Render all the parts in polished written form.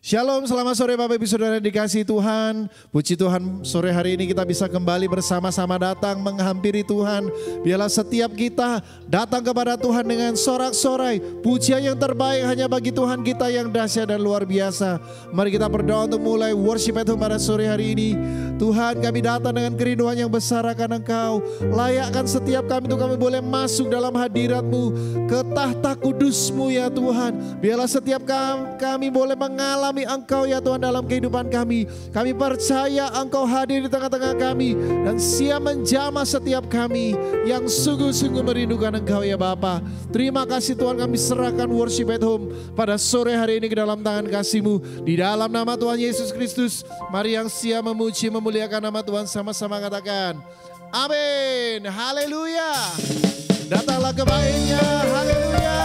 Shalom, selamat sore Bapak Ibu Saudara dikasihi Tuhan. Puji Tuhan, sore hari ini kita bisa kembali bersama-sama datang menghampiri Tuhan. Biarlah setiap kita datang kepada Tuhan dengan sorak-sorai. Pujian yang terbaik hanya bagi Tuhan kita yang dahsyat dan luar biasa. Mari kita berdoa untuk mulai worship at home pada sore hari ini. Tuhan, kami datang dengan kerinduan yang besar akan Engkau. Layakkan setiap kami untuk kami boleh masuk dalam hadirat-Mu, ke tahta kudus-Mu ya Tuhan. Biarlah setiap kami boleh mengalami Engkau ya Tuhan dalam kehidupan kami. Kami percaya Engkau hadir di tengah-tengah kami dan siap menjamah setiap kami yang sungguh-sungguh merindukan Engkau ya Bapa. Terima kasih Tuhan, kami serahkan worship at home pada sore hari ini ke dalam tangan kasih-Mu. Di dalam nama Tuhan Yesus Kristus, mari yang siap memuji memuliakan nama Tuhan sama-sama katakan amin. Haleluya. Datanglah kebaiknya. Haleluya.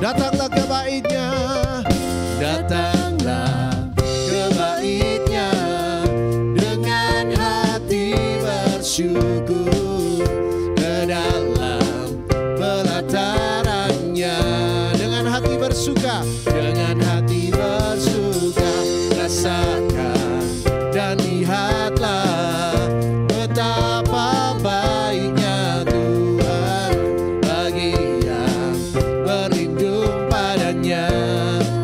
Datanglah ke bait-Nya, datanglah ke bait-Nya dengan hati bersyukur, ke dalam pelataran-Nya dengan hati bersuka, rasakan dan lihatlah betapa baiknya Tuhan bagi yang berlindung padanya.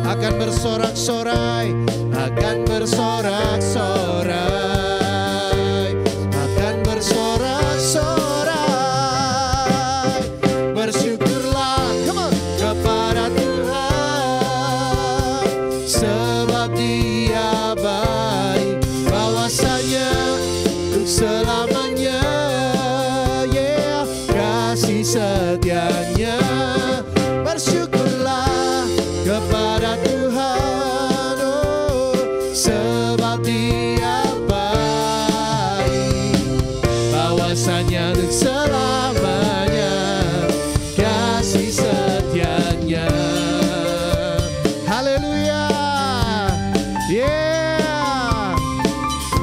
Akan bersorak-sorai, akan bersorak-sorai, akan bersorak-sorai. Bersyukurlah, come on, kepada Tuhan, sebab Dia baik, bahwasanya untuk selamanya, yeah, kasih setianya. Bersyukurlah kepada Tuhan, oh, sebab Dia baik, bahwasanya untuk selamanya, kasih setianya. Haleluya, yeah.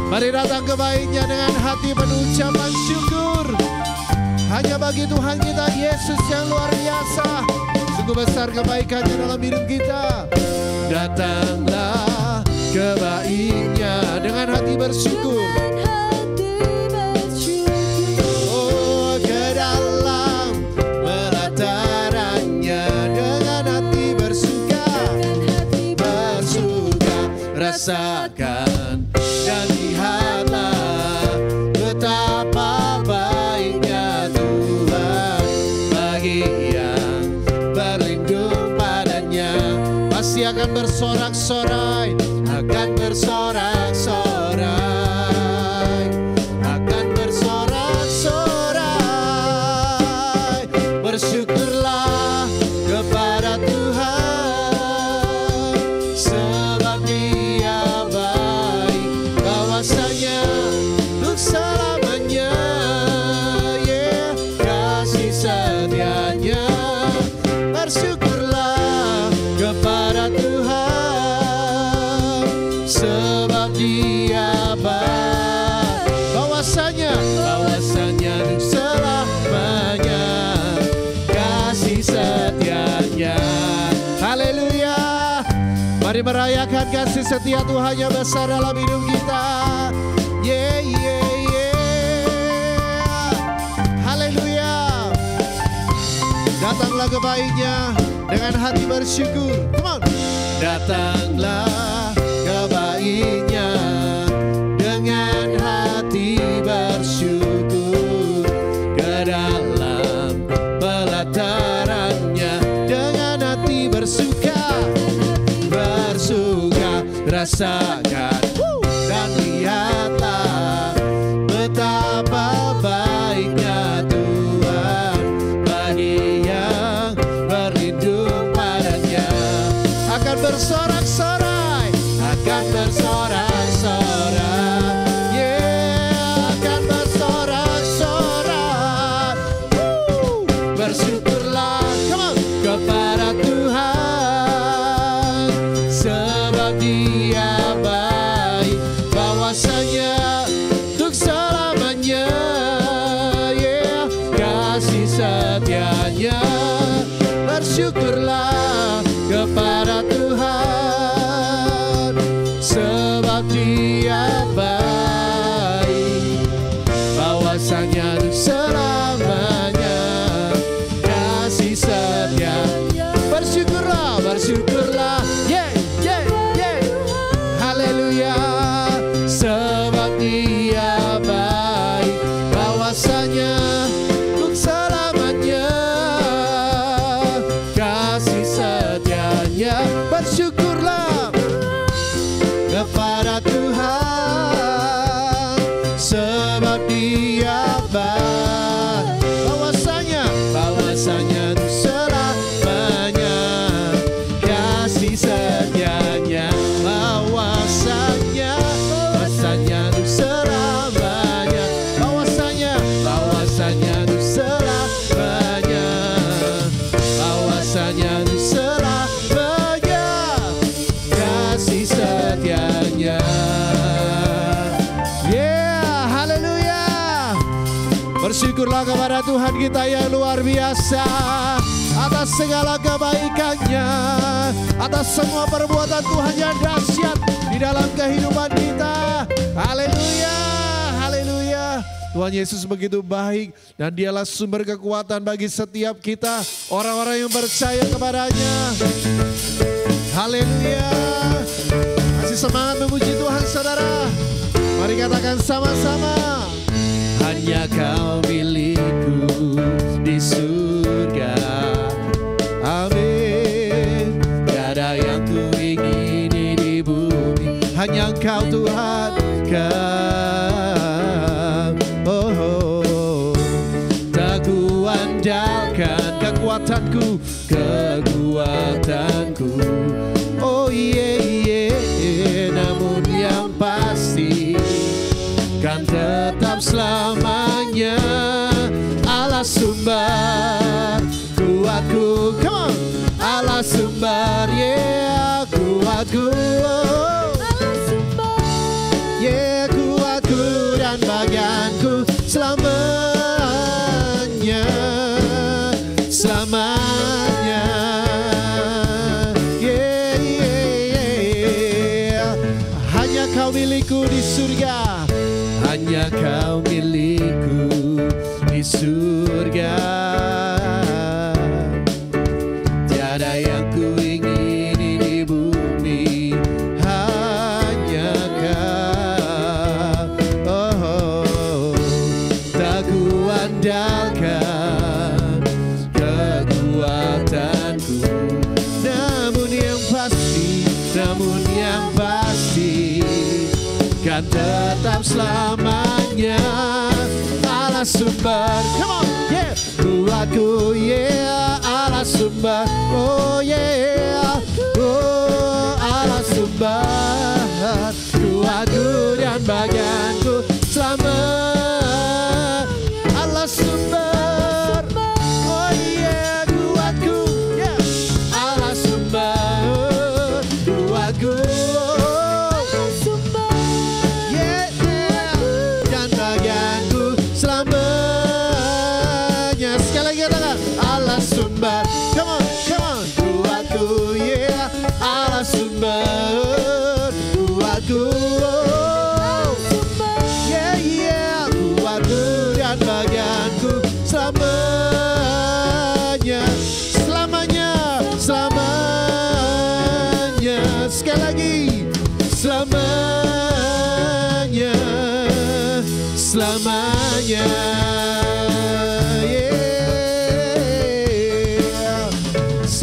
Mari datang ke bait-Nya dengan hati penuh ucapan syukur. Hanya bagi Tuhan kita Yesus yang luar biasa. Sungguh besar kebaikan-Nya dalam hidup kita. Datanglah ke bait-Nya dengan hati bersyukur. Oh, ke dalam pelataran-Nya dengan hati bersuka, rasakan dan lihatlah betapa baiknya Tuhan bagi yang berlindung padanya. Pasti akan bersorak-sorai, akan bersorak-sorai, akan bersorak-sorai. Bersyukurlah kepada Tuhan, sebab Dia baik, bahwasanya untuk selamanya, yeah, kasih setianya. Bersyukurlah kepada Tuhan, sebab Dia baik, bahwasanya untuk selamanya, kasih setianya. Haleluya. Mari merayakan kasih setia Tuhan yang besar dalam hidup kita. Yeah, yeah, yeah. Haleluya. Datanglah ke bait-Nya dengan hati bersyukur. Come on. Datanglah ke bait-Nya dengan hati bersyukur, ke dalam pelataran-Nya dengan hati bersuka, rasakan dan lihatlah betapa baiknya Tuhan bagi yang berlindung padanya. Akan bersorak-sorai, akan bersorak-sorai, yeah, akan bersorak-sorai. Bersyukurlah, come on, kepada Tuhan, sebab Dia baik. bersyukurlah kepada Tuhan, sebab Dia baik, bahwasanya selamanya kasih setia. Bersyukurlah, bersyukurlah, yeah, yeah, yeah, haleluya, sebab Dia baik, bahwasanya untuk selamanya kasih setianya. Bersyukurlah kepada Tuhan, sebab Dia baik, bahwasanya untuk selamanya kasih setianya. Bahwasanya untuk selamanya, bahwasanya untuk selamanya, bahwasanya untuk selamanya kasih setianya. Yeah, haleluya. Bersyukurlah kepada Tuhan kita yang luar biasa atas segala kebaikannya, atas semua perbuatan Tuhan yang dahsyat di dalam kehidupan kita. Haleluya, haleluya. Tuhan Yesus begitu baik dan Dialah sumber kekuatan bagi setiap kita, orang-orang yang percaya kepadanya. Haleluya. Masih semangat memuji Tuhan saudara. Mari katakan sama-sama. Hanya Kau milikku di surga, amin. Tiada yang ku ingini di bumi, hanya Engkau Tuhan kan. Oh, oh. Tak ku andalkan kekuatanku, kekuatanku. Oh yeah, yeah. Namun yang pasti kan tetap selamanya Allah sumber kuatku. Come on, Allah sumber, yeah, kuatku, Allah sumber, yeah, kuatku dan bagianku selamanya, selamanya, yeah, yeah, yeah. Hanya Kau milikku di surga, hanya Kau milikku di surga. Tiada yang ku ingini di bumi, hanya Kau. Oh, oh. Tak ku andalkan kekuatanku, namun yang pasti kan tetap selamanya Allah sumber. Come on, yeah, kuatku, yeah, Allah sumber. Oh yeah, oh Allah sumber, kuatku dan bagianku selamat. Allah sumber, oh yeah, kuatku, yeah, Allah sumber, kuatku. Come on, kuatku, yeah, Allah sumber, kuatku, yeah, yeah, kuatku dan bagianku selamanya, selamanya, selamanya, sekali lagi, selamanya, selamanya.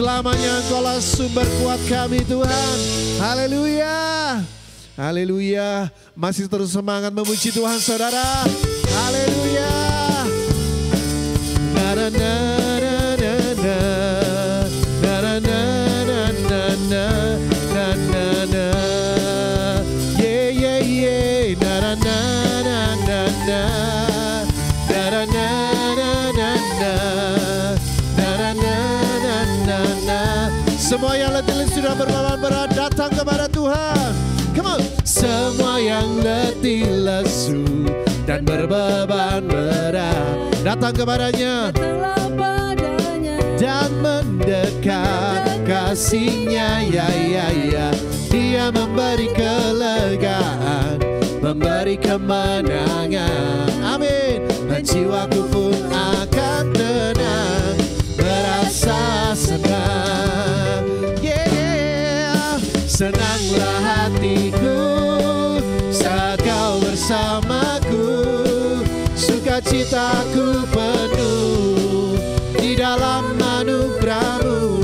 Selamanya Engkaulah sumber kuat kami Tuhan. Haleluya, haleluya. Masih terus semangat memuji Tuhan saudara. Haleluya. Na na na na na na na na na na na na na. Yeah yeah yeah. Na na na na na na na na na na. Semua yang letih sudah berlawan berat datang kepada Tuhan. Come on. Semua yang letih lesu dan berbeban berat datang kepadanya. dan mendekat kasih-Nya, ya ya ya. Dia memberi kelegaan, memberi kemenangan. Amin. Dan jiwaku pun akan tenang, merasa senang. Yeah. Senanglah hatiku saat Kau bersamaku, sukacitaku penuh di dalam anugerah-Mu.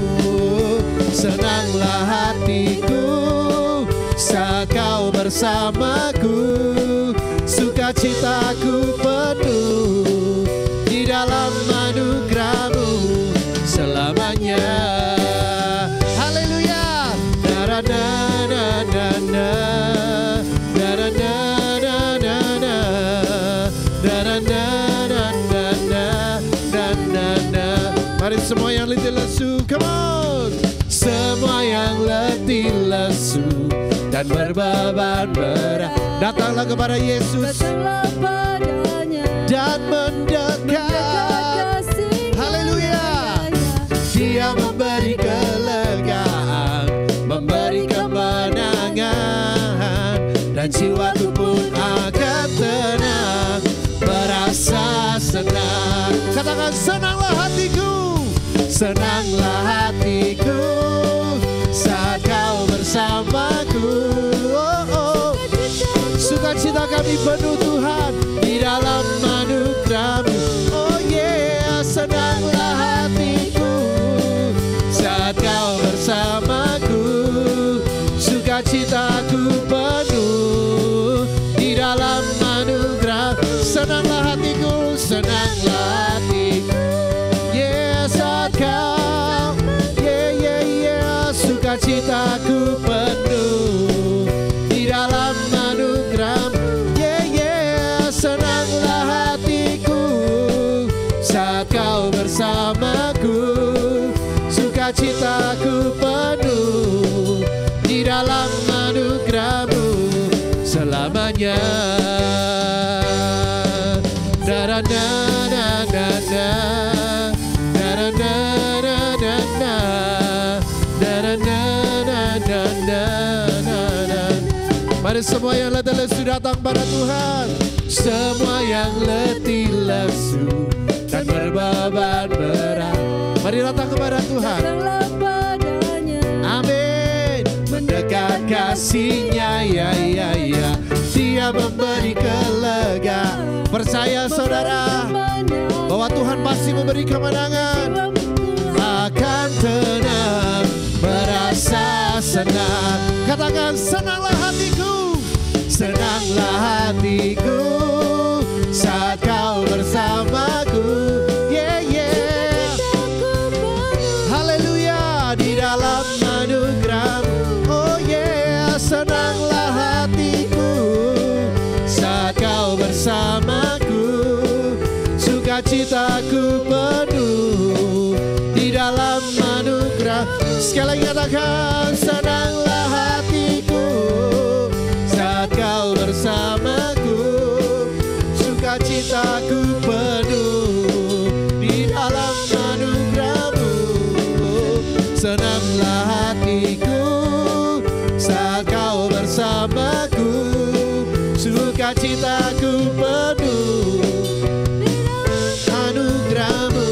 Senanglah hatiku saat Kau bersamaku, sukacitaku penuh di dalam anugerah-Mu selamanya. Haleluya. Da-da-da-da-da-da, da-da-da-da-da-da, da-da-da-da-da-da. Mari semua yang letih lesu, come on. Semua yang letih lesu dan berbeban berat, datanglah kepada Yesus dan mendekat. Haleluya. Dia memberi kelegaan, memberi kemenangan, dan jiwaku pun akan tenang, merasa senang. Katakan, senanglah hatiku, senanglah hatiku saat Kau bersamaku. Oh, oh. Sukacita kami penuh Tuhan di dalam anugerah-Mu. Oh yeah, senanglah hatiku saat Kau bersamaku, sukacitaku penuh di dalam anugerah. Senanglah hatiku, senanglah hatiku, yeah, saat Kau, yeah yeah yeah, sukacitaku penuh di dalam anugerah. Yeah yeah, senanglah hatiku saat Kau bersamaku, sukacitaku penuh di dalam anugerah-Mu selamanya. Da-da-da-da-da-da, da-da-da-da-da-da, da-da-da-da-da-da. Mari semua yang letih lesu datang pada Tuhan. Semua yang letih lesu dan berbeban berat, mari datang kepada Tuhan. Amin. Mendekat kasih-Nya, ya ya ya. Dia memberi kelegaan. Percaya saudara bahwa Tuhan pasti memberi kemenangan. Akan tenang, merasa senang. Katakan, senanglah hatiku, senanglah hatiku saat Kau bersamaku. Yeah yeah. Haleluya, di dalam anugerah-Mu. Oh yeah, senanglah hatiku saat Kau bersamaku, sukacitaku penuh di dalam anugerah. Sekali lagi katakan, senanglah hatiku saat Kau bersamaku, sukacitaku penuh di dalam anugerah-Mu. Senanglah hatiku saat Kau bersamaku, sukacitaku penuh anugerah-Mu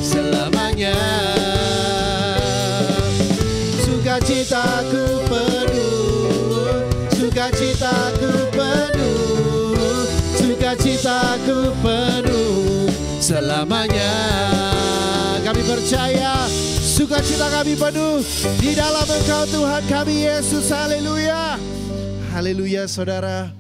selamanya. Sukacitaku penuh, sukacitaku penuh, sukacitaku penuh selamanya. Kami percaya sukacita kami penuh di dalam Engkau Tuhan kami Yesus. Haleluya. Haleluya saudara.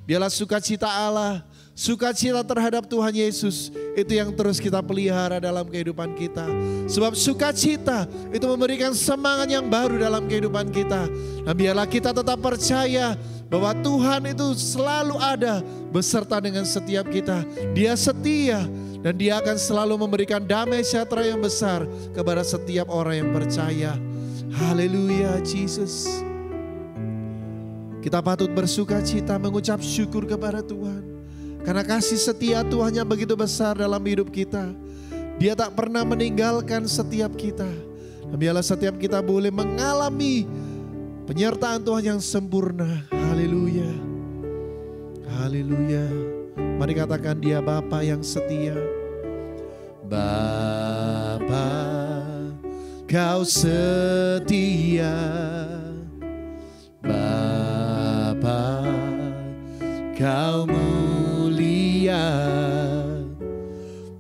Biarlah sukacita Allah, sukacita terhadap Tuhan Yesus, itu yang terus kita pelihara dalam kehidupan kita. Sebab sukacita itu memberikan semangat yang baru dalam kehidupan kita. Nah biarlah kita tetap percaya bahwa Tuhan itu selalu ada beserta dengan setiap kita. Dia setia dan Dia akan selalu memberikan damai sejahtera yang besar kepada setiap orang yang percaya. Haleluya Jesus. Kita patut bersuka cita mengucap syukur kepada Tuhan. Karena kasih setia Tuhan yang begitu besar dalam hidup kita. Dia tak pernah meninggalkan setiap kita. Dan biarlah setiap kita boleh mengalami penyertaan Tuhan yang sempurna. Haleluya. Haleluya. Mari katakan Dia Bapa yang setia. Bapa, Kau setia. Bapa, Kau mulia.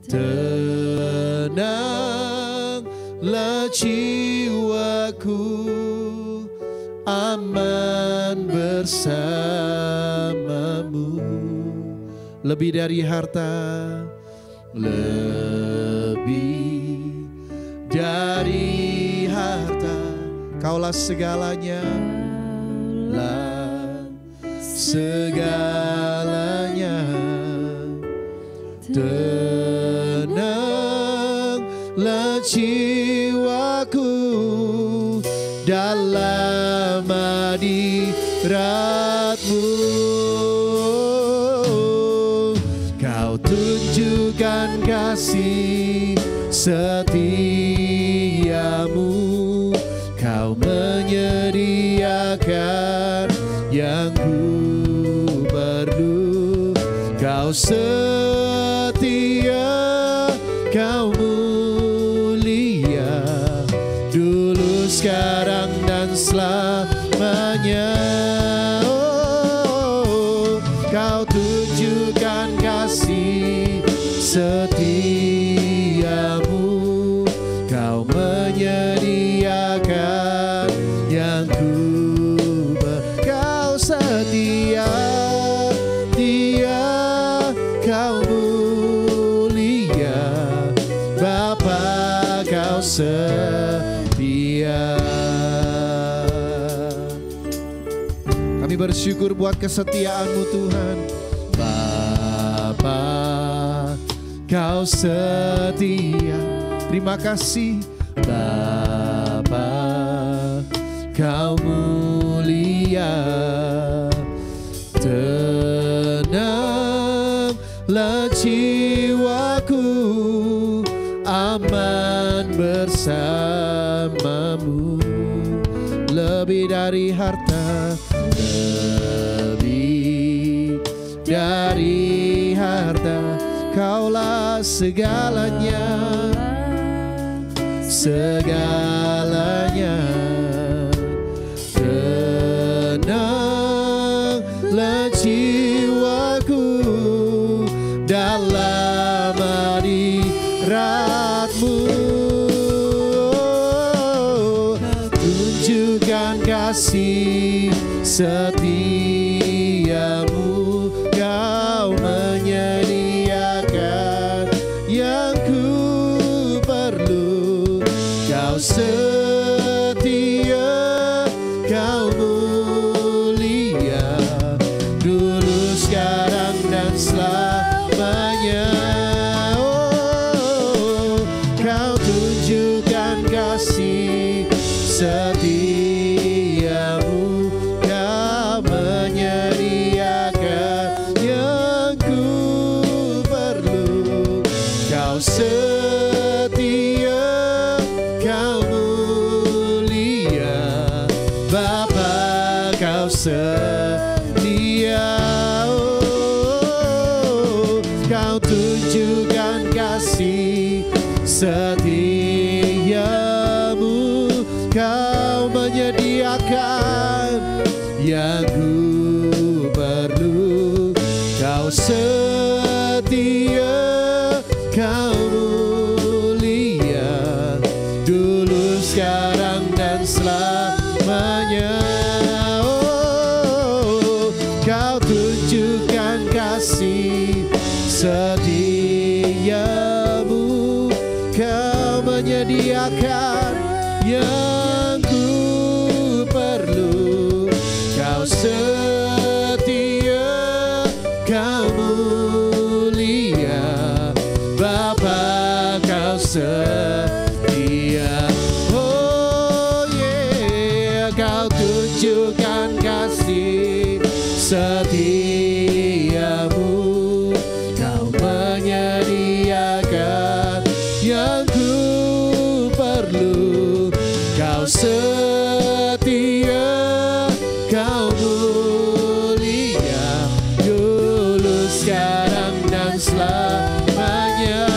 Tenanglah jiwaku, aman bersamamu. Lebih dari harta, lebih dari harta, Kaulah segalanya, lah segalanya. Tenanglah jiwaku dalam hadirat-Mu. Kau tunjukkan kasih setiamu, Kau menyediakan yang ku perlu. Kau setia, Kau mulia, dulu, sekarang, dan selamanya. Oh, Kau tunjukkan kasih setiamu, Kau menyediakan yang ku Kau setia, Kau mulia, Bapa, Kau setia. Kami bersyukur buat kesetiaan-Mu Tuhan. Bapa, Kau setia. Terima kasih Bapa, Kau mulia. Tenanglah jiwaku, aman bersamamu. Lebih dari harta, lebih dari harta, Kaulah segalanya, segalanya. Tenanglah jiwaku dalam hadirat-Mu. Tunjukkan kasih setiamu, Kau menyediakan yang ku perlu. Kau setia, Kau mulia, dulu, sekarang, dan selamanya. Oh, Kau tunjukkan kasih setiamu, Kau menyediakan yang ku perlu. Kau setia, Kau mulia, Bapa, Kau setia. Oh, Kau tunjukkan kasih setiamu, Kau menyediakan yang ku perlu. Kau setia, Kau mulia, dulu, sekarang, dan selamanya. Oh, Kau tunjukkan kasih setiamu, Kau menyediakan yang ku perlu. Kau setia, Kau mulia, Bapa, Kau setia. Oh yeah, Kau tunjukkan kasih setiamu, Kau menyediakan yang setia, Kau mulia, dulu, sekarang, dan selamanya.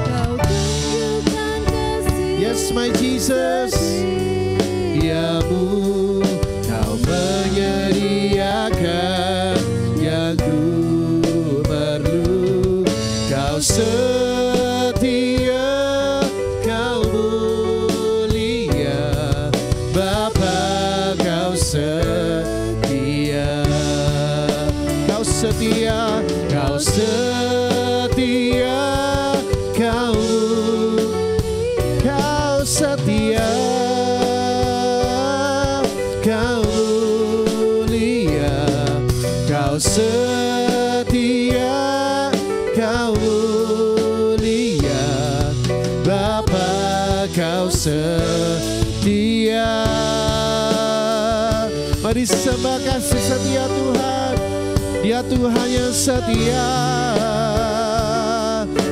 Kau tunjukkan kasih Yes, my Jesus, Diamu, Kau menyediakan yang ku perlu. Kau setia, Kau mulia, Bapa, Kau setia. Kau setia, Kau setia, Kau setia, Kau mulia, Kau setia, Kau mulia, Bapa, Kau setia. Mari sembah kasih setia Tuhan. Dia Tuhan yang setia,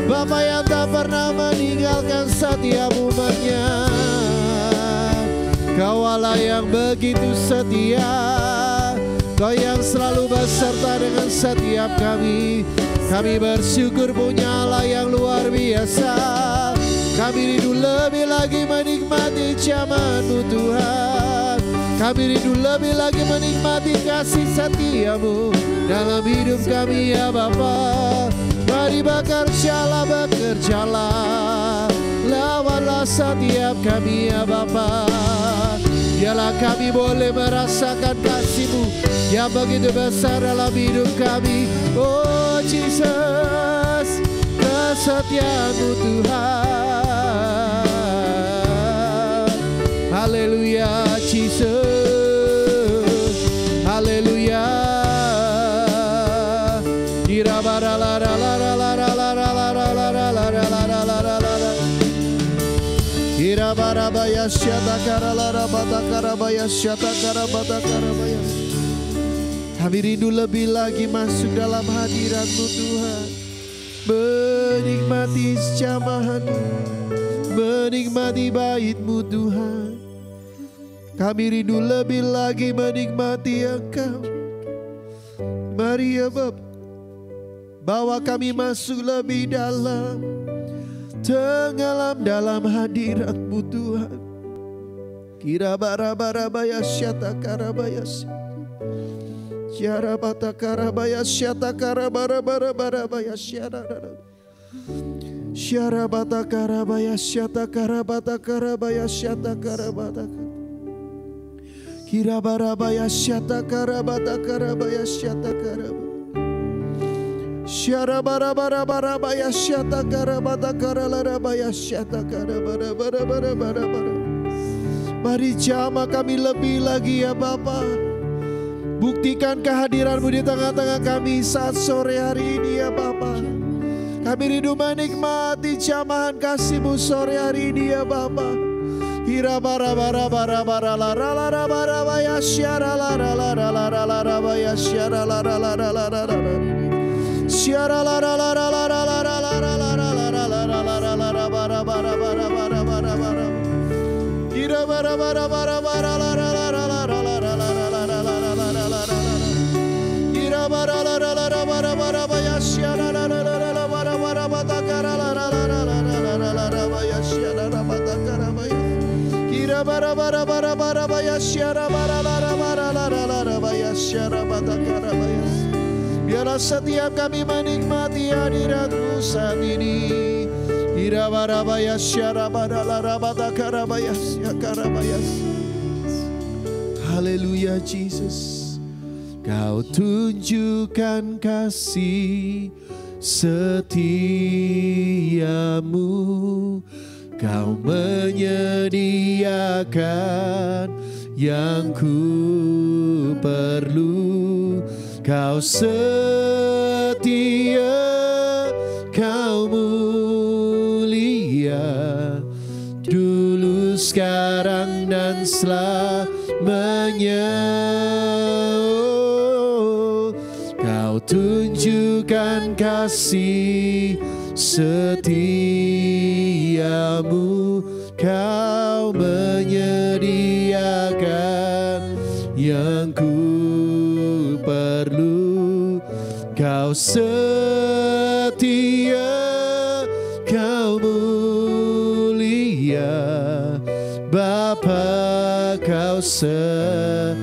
Bapa yang tak pernah meninggalkan setiap umatnya. Kau Allah yang begitu setia, Kau yang selalu beserta dengan setiap kami. Kami bersyukur punya Allah yang luar biasa. Kami rindu lebih lagi menikmati jamahan-Mu Tuhan. Kami rindu lebih lagi menikmati kasih setia-Mu dalam hidup kami ya Bapa. Mari bekerjalah, bekerjalah, lawanlah setiap kami ya Bapa. Biarlah kami boleh merasakan kasih-Mu yang begitu besar dalam hidup kami. Oh Jesus, kesetiaan-Mu Tuhan. Haleluya Jesus, haleluya. Kami rindu lebih lagi masuk dalam hadirat-Mu Tuhan, menikmati jamahan-Mu, menikmati bait-Mu Tuhan. Kami rindu lebih lagi menikmati Engkau. Mari ya Bapa, bawa kami masuk lebih dalam, tenggelam dalam hadirat-Mu Tuhan. Kira bara-bara-baya syata karabayas, syara bata karabaya syata karabara-bara-bara-baya syara, syara bata karabaya syata karabata karabaya syata karabata. Kira barabaya syata karabata karabaya syata karabata. Syara bara bara bara baya syata karabata karalara baya syata karabara bara bara bara bara. Mari jamah kami lebih lagi ya Bapa. Buktikan kehadiran-Mu di tengah-tengah kami saat sore hari ini ya Bapa. Kami rindu menikmati jamahan kasih-Mu sore hari ini ya Bapa. Kira bara bara bara bara lara lara bara baya syara lara lara lara lara baya syara lara lara lara lara. Syara lara lara lara lara lara lara lara lara lara lara bara bara bara bara bara bara. Kira bara bara bara bara lara lara lara lara lara lara lara lara lara. Kira bara lara lara bara bara baya syara lara lara bara bara bata kara lara lara lara lara lara baya syara bata kara baya. Kira bara bara bara bara baya syara bara lara bara lara lara baya syara bata kara baya. Biarlah setiap kami menikmati hadirat-Mu saat ini. Ira barabaya syara badalara batakarabaya syakarabaya. Haleluya Jesus. Kau tunjukkan kasih setiamu, Kau menyediakan yang ku perlu. Kau setia, Kau mulia, dulu, sekarang, dan selamanya. Oh, Kau tunjukkan kasih setiamu, Kau menyediakan yang ku perlu. Kau setia, Kau mulia, Bapa Kau setia.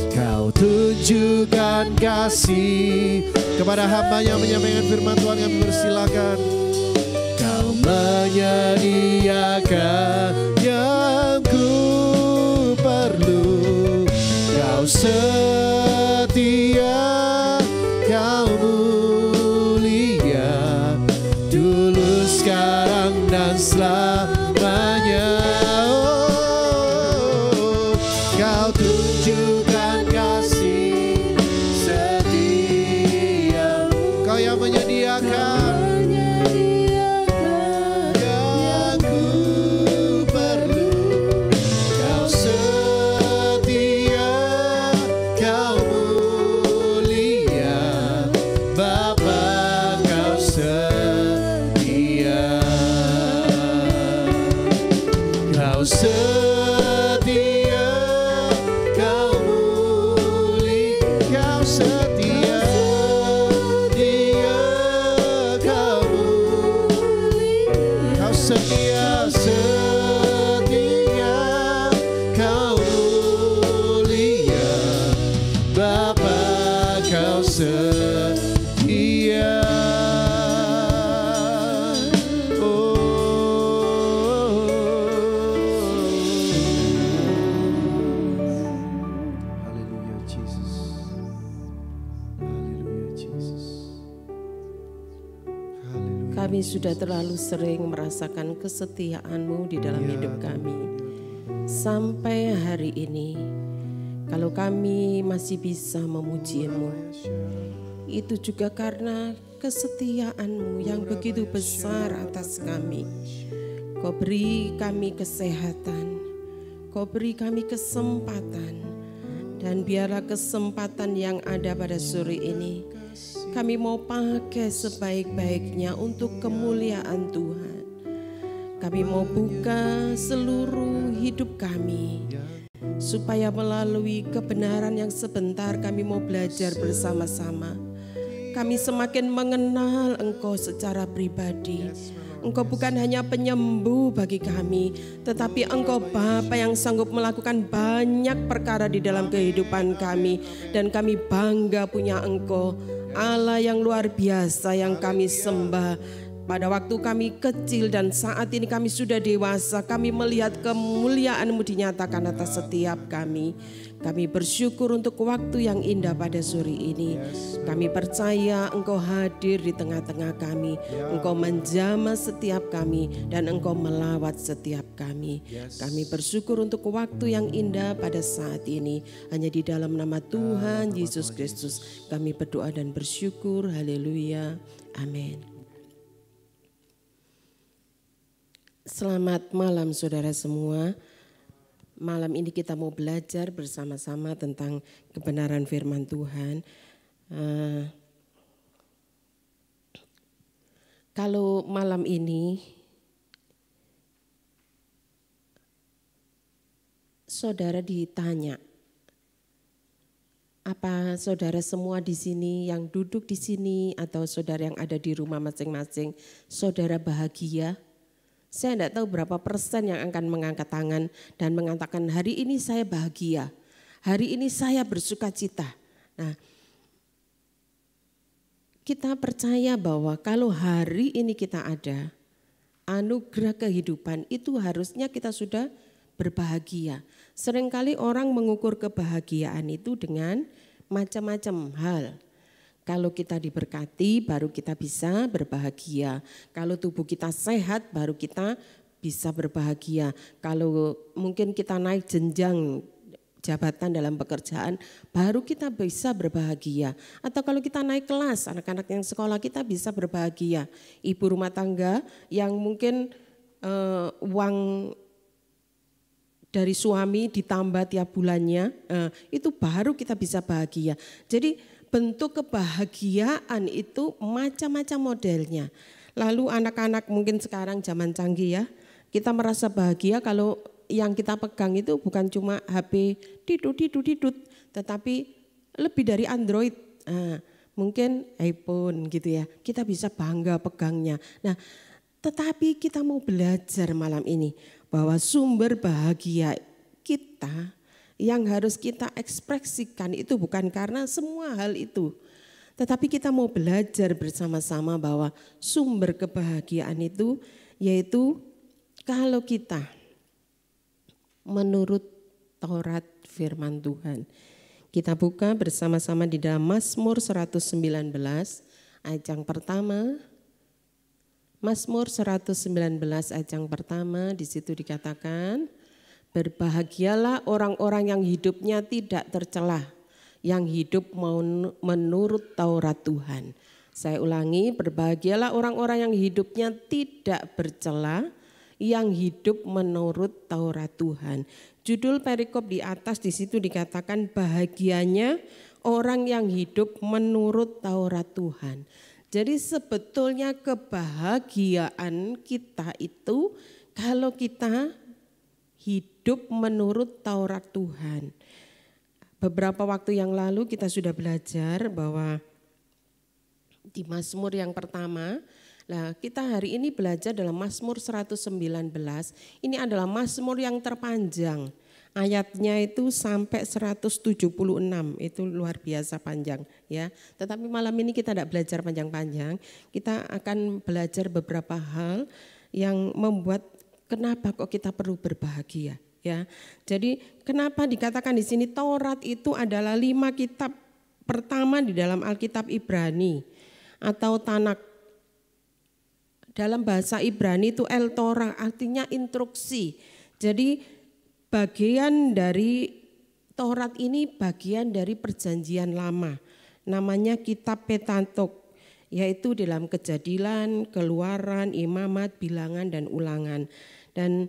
Kau tunjukkan kasih kepada hamba yang menyampaikan firman Tuhan. Kami persilakan. Kau menyediakan yang ku perlu. Kau setia, Kau mulia, dulu, sekarang, dan selamanya. Oh, Kau tunjukkan kasih setia. Kau yang menyediakan yang ku perlu. Kau setia, Kau mulia, Bapa Kau setia. Kau setia, Kau mulia, Kau setia, Kau mulia, Kau setia, Kau mulia, Bapa Kau setia. Haleluya Jesus. Haleluya Jesus. Haleluya. Kami sudah terlalu sering merasakan kesetiaan-Mu di dalam hidup kami. Sampai hari ini, kalau kami masih bisa memuji-Mu, itu juga karena kesetiaan-Mu yang begitu besar atas kami. Kau beri kami kesehatan, Kau beri kami kesempatan, dan biarlah kesempatan yang ada pada sore ini kami mau pakai sebaik-baiknya untuk kemuliaan Tuhan. Kami mau buka seluruh hidup kami, supaya melalui kebenaran yang sebentar kami mau belajar bersama-sama. Kami semakin mengenal Engkau secara pribadi. Engkau bukan hanya penyembuh bagi kami, tetapi Engkau Bapa yang sanggup melakukan banyak perkara di dalam kehidupan kami. Dan kami bangga punya Engkau, Allah yang luar biasa yang kami sembah. Pada waktu kami kecil dan saat ini kami sudah dewasa, kami melihat kemuliaan-Mu dinyatakan atas setiap kami. Kami bersyukur untuk waktu yang indah pada sore ini. Kami percaya Engkau hadir di tengah-tengah kami. Engkau menjamah setiap kami dan Engkau melawat setiap kami. Kami bersyukur untuk waktu yang indah pada saat ini. Hanya di dalam nama Tuhan Yesus Kristus kami berdoa dan bersyukur. Haleluya. Amin. Selamat malam saudara semua. Malam ini kita mau belajar bersama-sama tentang kebenaran firman Tuhan. Kalau malam ini saudara ditanya, apa saudara semua di sini yang duduk di sini atau saudara yang ada di rumah masing-masing, saudara bahagia? Saya tidak tahu berapa persen yang akan mengangkat tangan dan mengatakan hari ini saya bahagia, hari ini saya bersuka cita. Nah, kita percaya bahwa kalau hari ini kita ada, anugerah kehidupan itu harusnya kita sudah berbahagia. Seringkali orang mengukur kebahagiaan itu dengan macam-macam hal. Kalau kita diberkati baru kita bisa berbahagia. Kalau tubuh kita sehat baru kita bisa berbahagia. Kalau mungkin kita naik jenjang jabatan dalam pekerjaan baru kita bisa berbahagia. Atau kalau kita naik kelas, anak-anak yang sekolah kita bisa berbahagia. Ibu rumah tangga yang mungkin uang dari suami ditambah tiap bulannya, itu baru kita bisa bahagia. Jadi bentuk kebahagiaan itu macam-macam modelnya. Lalu anak-anak mungkin sekarang zaman canggih ya, kita merasa bahagia kalau yang kita pegang itu bukan cuma HP didut, tetapi lebih dari Android. Nah, mungkin iPhone gitu ya, kita bisa bangga pegangnya. Nah, tetapi kita mau belajar malam ini bahwa sumber bahagia kita yang harus kita ekspresikan itu bukan karena semua hal itu. Tetapi kita mau belajar bersama-sama bahwa sumber kebahagiaan itu yaitu kalau kita menurut Taurat firman Tuhan. Kita buka bersama-sama di dalam Mazmur 119 ayat yang pertama. Mazmur 119 ayat yang pertama, di situ dikatakan, berbahagialah orang-orang yang hidupnya tidak tercelah, yang hidup menurut Taurat Tuhan. Saya ulangi, berbahagialah orang-orang yang hidupnya tidak bercela, yang hidup menurut Taurat Tuhan. Judul perikop di atas di situ dikatakan bahagianya orang yang hidup menurut Taurat Tuhan. Jadi sebetulnya kebahagiaan kita itu kalau kita hidup menurut Taurat Tuhan. Beberapa waktu yang lalu kita sudah belajar bahwa di Mazmur yang pertama, nah kita hari ini belajar dalam Mazmur 119, ini adalah Mazmur yang terpanjang. Ayatnya itu sampai 176, itu luar biasa panjang ya. Tetapi malam ini kita tidak belajar panjang-panjang, kita akan belajar beberapa hal yang membuat kenapa kok kita perlu berbahagia. Ya, jadi kenapa dikatakan di sini Taurat itu adalah 5 kitab pertama di dalam Alkitab Ibrani atau Tanakh. Dalam bahasa Ibrani itu El Torah artinya instruksi. Jadi bagian dari Taurat ini bagian dari perjanjian lama. Namanya kitab Pentateuch, yaitu dalam Kejadian, Keluaran, Imamat, Bilangan dan Ulangan. Dan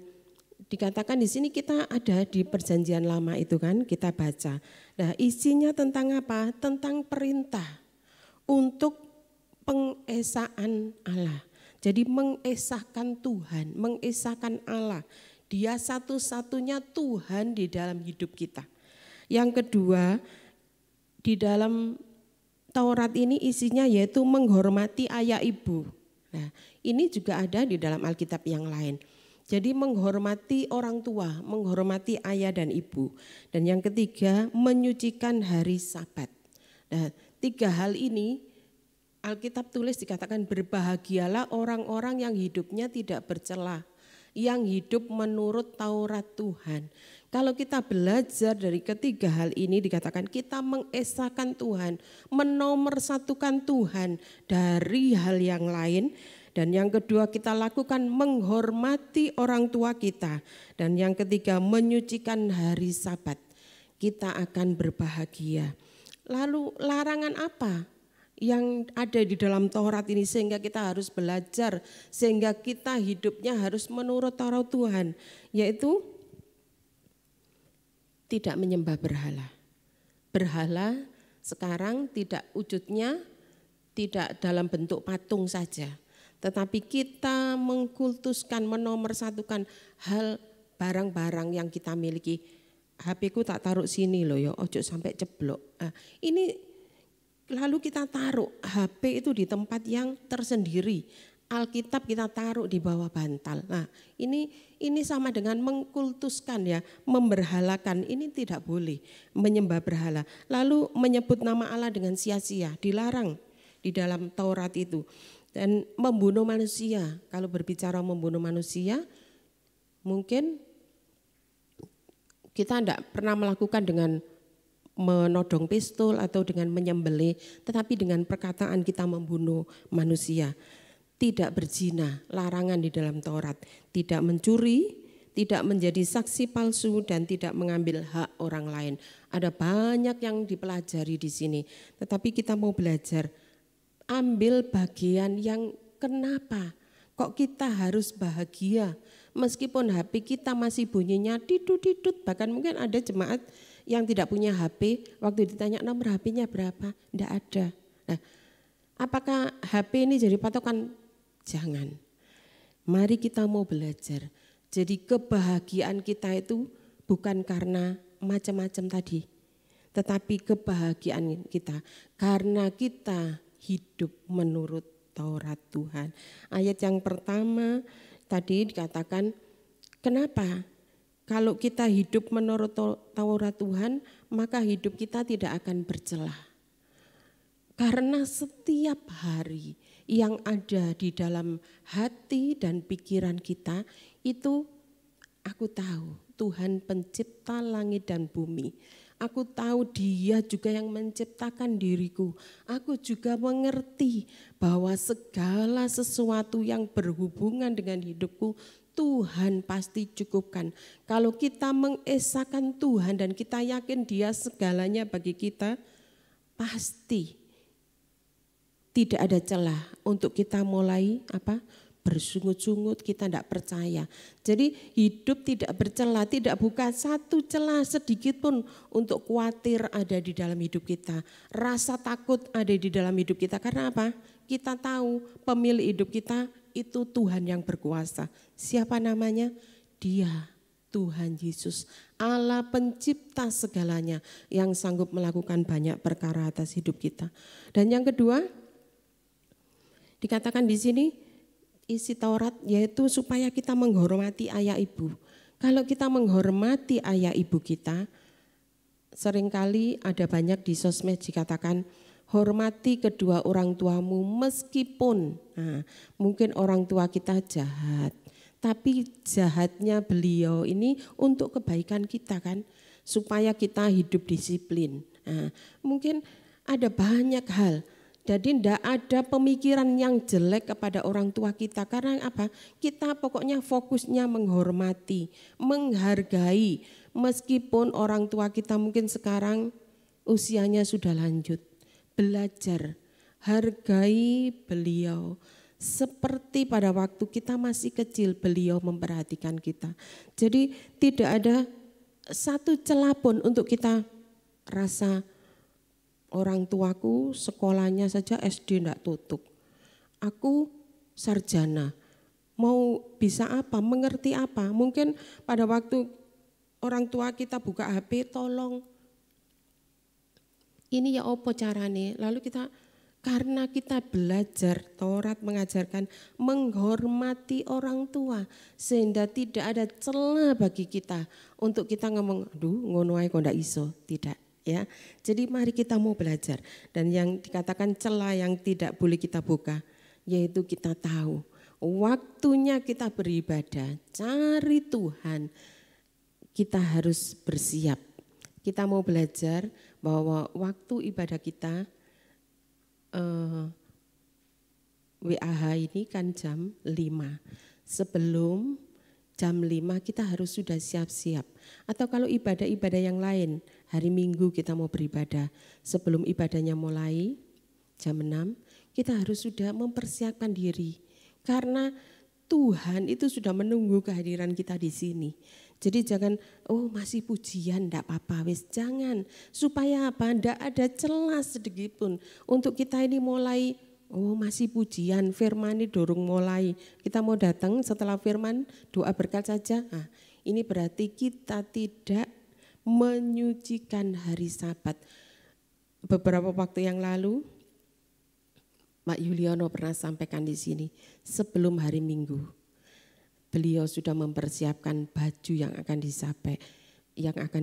dikatakan di sini kita ada di perjanjian lama itu kan, kita baca. Nah, isinya tentang apa? Tentang perintah untuk pengesaan Allah. Jadi mengesahkan Tuhan, mengesahkan Allah. Dia satu-satunya Tuhan di dalam hidup kita. Yang kedua, di dalam Taurat ini isinya yaitu menghormati ayah ibu. Nah, ini juga ada di dalam Alkitab yang lain. Jadi menghormati orang tua, menghormati ayah dan ibu. Dan yang ketiga, menyucikan hari Sabat. Nah, 3 hal ini Alkitab tulis dikatakan berbahagialah orang-orang yang hidupnya tidak bercela, yang hidup menurut Taurat Tuhan. Kalau kita belajar dari ketiga hal ini dikatakan kita mengesahkan Tuhan, menomorsatukan Tuhan dari hal yang lain. Dan yang kedua kita lakukan menghormati orang tua kita. Dan yang ketiga menyucikan hari Sabat. Kita akan berbahagia. Lalu larangan apa yang ada di dalam Taurat ini sehingga kita harus belajar. Sehingga kita hidupnya harus menurut Taurat Tuhan. Yaitu tidak menyembah berhala. Berhala sekarang tidak wujudnya tidak dalam bentuk patung saja. Tetapi kita mengkultuskan, menomorsatukan hal barang-barang yang kita miliki. HP ku tak taruh sini loh ya, ojo sampai ceblok. Nah, ini lalu kita taruh HP itu di tempat yang tersendiri. Alkitab kita taruh di bawah bantal. Nah, ini sama dengan mengkultuskan ya, memberhalakan. Ini tidak boleh menyembah berhala. Lalu menyebut nama Allah dengan sia-sia, dilarang di dalam Taurat itu. Dan membunuh manusia, kalau berbicara membunuh manusia, mungkin kita tidak pernah melakukan dengan menodong pistol atau dengan menyembelih, tetapi dengan perkataan kita membunuh manusia. Tidak berzina, larangan di dalam Taurat. Tidak mencuri, tidak menjadi saksi palsu, dan tidak mengambil hak orang lain. Ada banyak yang dipelajari di sini, tetapi kita mau belajar. Ambil bagian yang kenapa kok kita harus bahagia meskipun HP kita masih bunyinya ditut-ditut. Bahkan mungkin ada jemaat yang tidak punya HP, waktu ditanya nomor HP-nya berapa, tidak ada. Nah, apakah HP ini jadi patokan Jangan. Mari kita mau belajar. Jadi kebahagiaan kita itu bukan karena macam-macam tadi. Tetapi kebahagiaan kita karena kita hidup menurut Taurat Tuhan. Ayat yang pertama tadi dikatakan, kenapa? Kalau kita hidup menurut Taurat Tuhan, maka hidup kita tidak akan bercelah. Karena setiap hari yang ada di dalam hati dan pikiran kita itu, aku tahu Tuhan pencipta langit dan bumi. Aku tahu Dia juga yang menciptakan diriku. Aku juga mengerti bahwa segala sesuatu yang berhubungan dengan hidupku Tuhan pasti cukupkan. Kalau kita mengesahkan Tuhan dan kita yakin Dia segalanya bagi kita, pasti tidak ada celah untuk kita mulai bersungut-sungut, kita tidak percaya. Jadi hidup tidak bercelah, tidak buka satu celah sedikit pun untuk khawatir ada di dalam hidup kita. Rasa takut ada di dalam hidup kita. Karena apa? Kita tahu pemilik hidup kita itu Tuhan yang berkuasa. Siapa namanya? Dia, Tuhan Yesus, Allah pencipta segalanya yang sanggup melakukan banyak perkara atas hidup kita. Dan yang kedua, dikatakan di sini, isi Taurat yaitu supaya kita menghormati ayah ibu. Kalau kita menghormati ayah ibu kita, seringkali ada banyak di sosmed dikatakan hormati kedua orang tuamu meskipun mungkin orang tua kita jahat. Tapi jahatnya beliau ini untuk kebaikan kita kan, supaya kita hidup disiplin. Mungkin ada banyak hal. Jadi tidak ada pemikiran yang jelek kepada orang tua kita. Karena apa? Kita pokoknya fokusnya menghormati, menghargai. Meskipun orang tua kita mungkin sekarang usianya sudah lanjut. Belajar, hargai beliau. Seperti pada waktu kita masih kecil beliau memperhatikan kita. Jadi tidak ada satu celah pun untuk kita rasa orang tuaku sekolahnya saja SD enggak tutup. Aku sarjana, mau bisa apa, mengerti apa. Mungkin pada waktu orang tua kita buka HP, tolong ini ya opo carane. Lalu kita, karena kita belajar, Taurat mengajarkan menghormati orang tua. Sehingga tidak ada celah bagi kita untuk kita ngomong, aduh ngono ae kok ndak iso, tidak. Ya, jadi mari kita mau belajar. Dan yang dikatakan celah yang tidak boleh kita buka, yaitu kita tahu waktunya kita beribadah, cari Tuhan, kita harus bersiap. Kita mau belajar bahwa waktu ibadah kita WAH ini kan jam 5. Sebelum jam 5 kita harus sudah siap-siap. Atau kalau ibadah-ibadah yang lain, hari Minggu kita mau beribadah, sebelum ibadahnya mulai jam 6, kita harus sudah mempersiapkan diri. Karena Tuhan itu sudah menunggu kehadiran kita di sini. Jadi jangan, oh masih pujian, enggak apa-apa, wis jangan. Supaya apa? Enggak ada celah sedikit pun untuk kita ini mulai, oh masih pujian, firman ini dorong mulai. Kita mau datang setelah firman, doa berkat saja. Nah, ini berarti kita tidak menyucikan hari Sabat. Beberapa waktu yang lalu, Pak Yuliono pernah sampaikan di sini, sebelum hari Minggu, beliau sudah mempersiapkan baju yang akan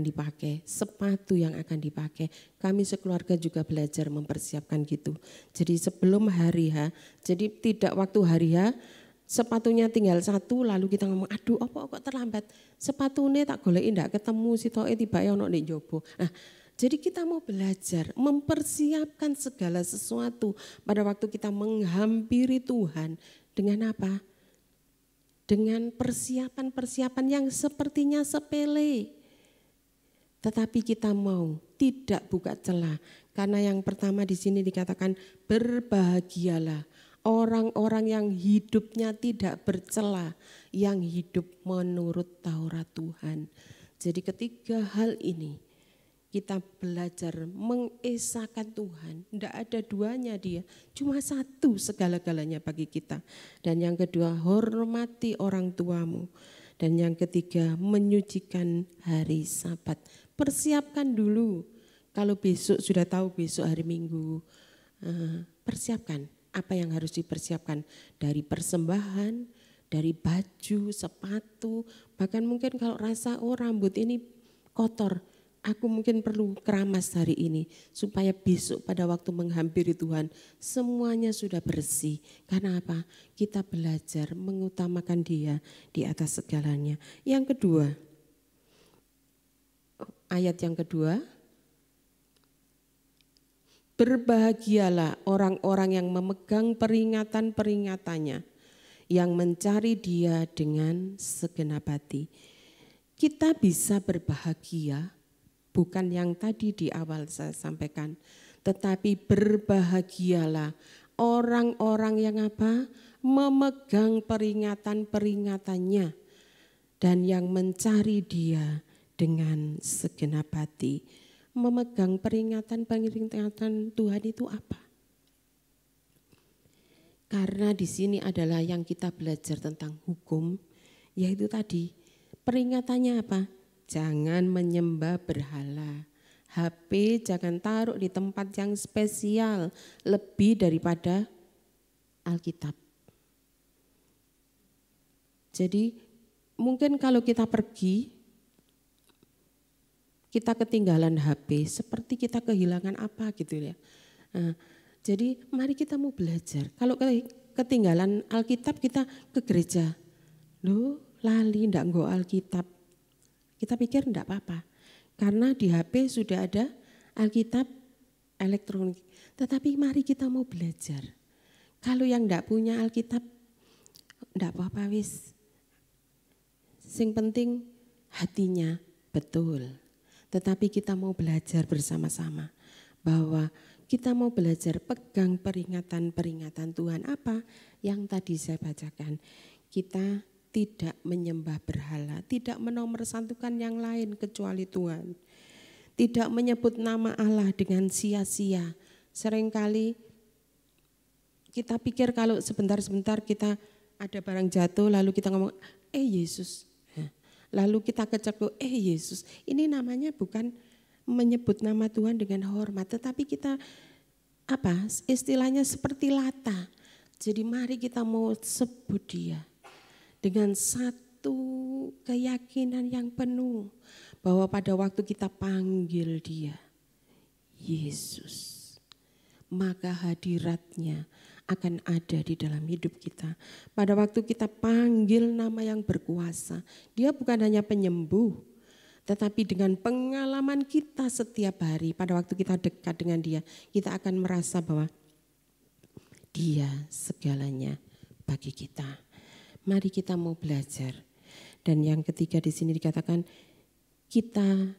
dipakai, sepatu yang akan dipakai. Kami sekeluarga juga belajar mempersiapkan gitu. Jadi sebelum hari H, jadi tidak waktu hari H, sepatunya tinggal satu, lalu kita ngomong, aduh apa kok terlambat, sepatunya tak goleki ndak ketemu, sitoke tiba ono nek jobo. Nah, jadi kita mau belajar mempersiapkan segala sesuatu pada waktu kita menghampiri Tuhan dengan apa? Dengan persiapan-persiapan yang sepertinya sepele. Tetapi kita mau tidak buka celah. Karena yang pertama di sini dikatakan berbahagialah orang-orang yang hidupnya tidak bercelah, yang hidup menurut Taurat Tuhan. Jadi ketiga hal ini kita belajar mengesahkan Tuhan. Tidak ada duanya dia, cuma satu segala-galanya bagi kita. Dan yang kedua, hormati orang tuamu. Dan yang ketiga, menyucikan hari Sabat. Persiapkan dulu. Kalau besok sudah tahu besok hari Minggu, persiapkan apa yang harus dipersiapkan. Dari persembahan, dari baju, sepatu, bahkan mungkin kalau rasa rambut ini kotor, aku mungkin perlu keramas hari ini supaya besok pada waktu menghampiri Tuhan semuanya sudah bersih. Karena apa? Kita belajar mengutamakan Dia di atas segalanya. Yang kedua, ayat yang kedua, berbahagialah orang-orang yang memegang peringatan-peringatannya, yang mencari Dia dengan segenap hati. Kita bisa berbahagia, bukan yang tadi di awal saya sampaikan, tetapi berbahagialah orang-orang yang apa? Memegang peringatan-peringatannya dan yang mencari Dia dengan segenap hati. Memegang peringatan-peringatan Tuhan itu apa? Karena di sini adalah yang kita belajar tentang hukum, yaitu tadi peringatannya apa? Jangan menyembah berhala. HP jangan taruh di tempat yang spesial lebih daripada Alkitab. Jadi mungkin kalau kita pergi, kita ketinggalan HP, seperti kita kehilangan apa gitu ya. Jadi mari kita mau belajar. Kalau ketinggalan Alkitab kita ke gereja, loh lali ndak nggo Alkitab. Kita pikir enggak apa-apa, karena di HP sudah ada Alkitab elektronik. Tetapi mari kita mau belajar. Kalau yang enggak punya Alkitab, enggak apa-apa wis. Sing penting hatinya betul. Tetapi kita mau belajar bersama-sama bahwa kita mau belajar pegang peringatan-peringatan Tuhan apa yang tadi saya bacakan. Kita tidak menyembah berhala, tidak menomorsatukan yang lain kecuali Tuhan. Tidak menyebut nama Allah dengan sia-sia. Seringkali kita pikir kalau sebentar-sebentar kita ada barang jatuh lalu kita ngomong, Yesus. Lalu kita kecekuk, Yesus. Ini namanya bukan menyebut nama Tuhan dengan hormat, tetapi kita istilahnya seperti lata. Jadi mari kita mau sebut Dia dengan satu keyakinan yang penuh bahwa pada waktu kita panggil Dia, Yesus, maka hadirat-Nya akan ada di dalam hidup kita. Pada waktu kita panggil nama yang berkuasa, Dia bukan hanya penyembuh, tetapi dengan pengalaman kita setiap hari, pada waktu kita dekat dengan Dia, kita akan merasa bahwa Dia segalanya bagi kita. Mari kita mau belajar. Dan yang ketiga di sini dikatakan kita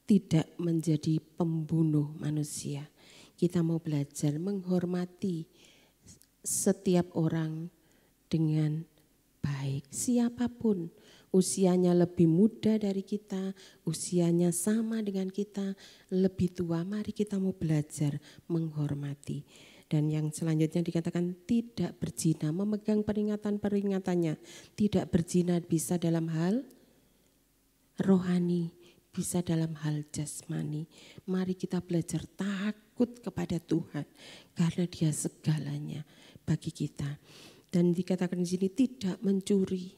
tidak menjadi pembunuh manusia. Kita mau belajar menghormati setiap orang dengan baik. Siapapun, usianya lebih muda dari kita, usianya sama dengan kita, lebih tua, mari kita mau belajar menghormati. Dan yang selanjutnya dikatakan tidak berzina, memegang peringatan-peringatannya. Tidak berzina bisa dalam hal rohani, bisa dalam hal jasmani. Mari kita belajar takut kepada Tuhan karena Dia segalanya bagi kita. Dan dikatakan di sini tidak mencuri.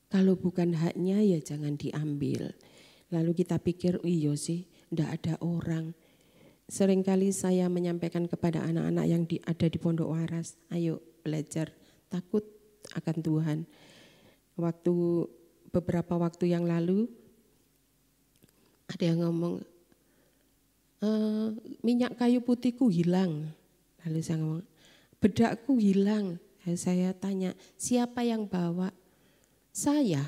Kalau bukan haknya ya jangan diambil. Lalu kita pikir, iya sih, enggak ada orang. Seringkali saya menyampaikan kepada anak-anak yang ada di Pondok Waras, ayo belajar takut akan Tuhan. Beberapa waktu yang lalu ada yang ngomong, minyak kayu putihku hilang. Lalu saya ngomong, bedakku hilang. Lalu saya tanya, siapa yang bawa? Saya.